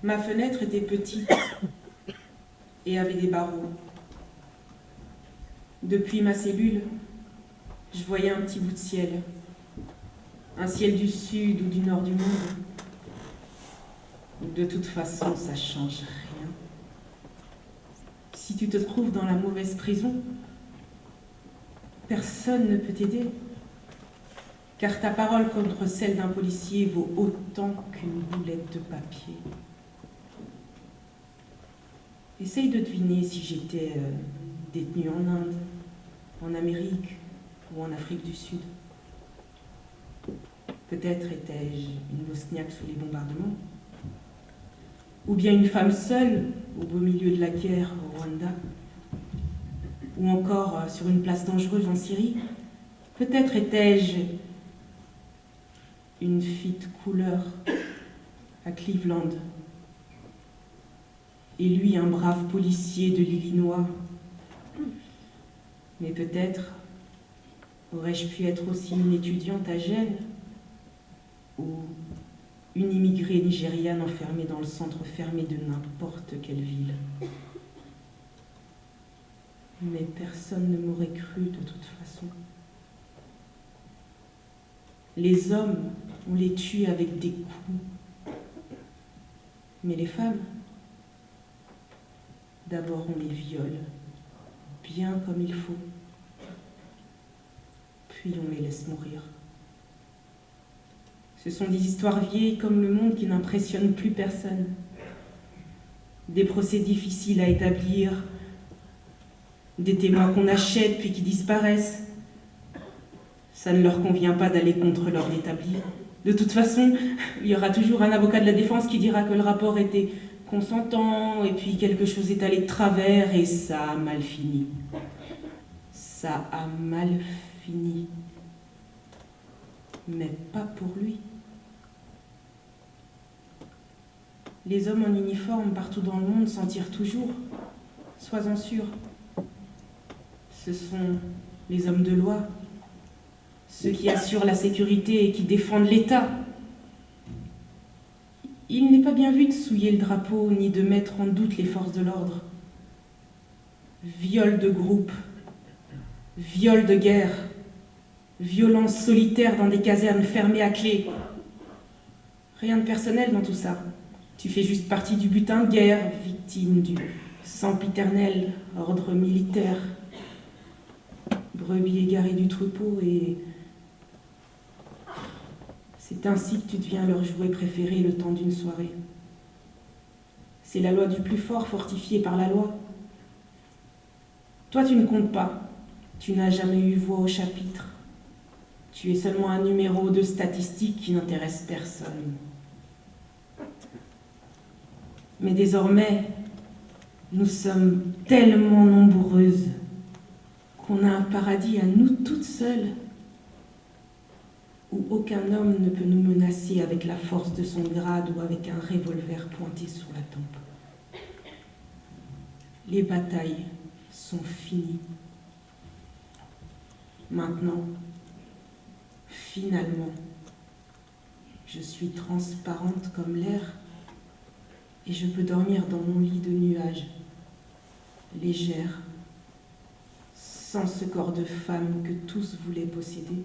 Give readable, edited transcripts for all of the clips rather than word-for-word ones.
Ma fenêtre était petite et avait des barreaux. Depuis ma cellule, je voyais un petit bout de ciel. Un ciel du sud ou du nord du monde. De toute façon, ça change rien. Si tu te trouves dans la mauvaise prison, personne ne peut t'aider. Car ta parole contre celle d'un policier vaut autant qu'une boulette de papier. Essaye de deviner si j'étais détenue en Inde, en Amérique ou en Afrique du Sud. Peut-être étais-je une Bosniaque sous les bombardements, ou bien une femme seule au beau milieu de la guerre au Rwanda, ou encore sur une place dangereuse en Syrie. Peut-être étais-je une fille de couleur à Cleveland, et lui un brave policier de l'Illinois. Mais peut-être aurais-je pu être aussi une étudiante à Gênes, ou une immigrée nigériane enfermée dans le centre fermé de n'importe quelle ville. Mais personne ne m'aurait cru de toute façon. Les hommes, on les tue avec des coups. Mais les femmes, d'abord on les viole, bien comme il faut, puis on les laisse mourir. Ce sont des histoires vieilles comme le monde qui n'impressionnent plus personne. Des procès difficiles à établir, des témoins qu'on achète puis qui disparaissent. Ça ne leur convient pas d'aller contre l'ordre établi. De toute façon, il y aura toujours un avocat de la défense qui dira que le rapport était consentant et puis quelque chose est allé de travers et ça a mal fini. Ça a mal fini. Mais pas pour lui. Les hommes en uniforme partout dans le monde s'en tirent toujours, sois-en sûr. Ce sont les hommes de loi, ceux qui assurent la sécurité et qui défendent l'État. Il n'est pas bien vu de souiller le drapeau ni de mettre en doute les forces de l'ordre. Viol de groupe, viol de guerre, violence solitaire dans des casernes fermées à clé. Rien de personnel dans tout ça. Tu fais juste partie du butin de guerre, victime du sempiternel ordre militaire. Brebis égarée du troupeau et c'est ainsi que tu deviens leur jouet préféré le temps d'une soirée. C'est la loi du plus fort fortifiée par la loi. Toi, tu ne comptes pas. Tu n'as jamais eu voix au chapitre. Tu es seulement un numéro de statistique qui n'intéresse personne. Mais désormais, nous sommes tellement nombreuses qu'on a un paradis à nous toutes seules, où aucun homme ne peut nous menacer avec la force de son grade ou avec un revolver pointé sur la tempe. Les batailles sont finies. Maintenant, finalement, je suis transparente comme l'air et je peux dormir dans mon lit de nuages, légère, sans ce corps de femme que tous voulaient posséder,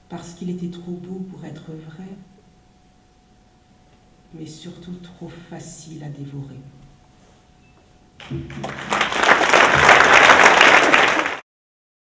parce qu'il était trop beau pour être vrai, mais surtout trop facile à dévorer.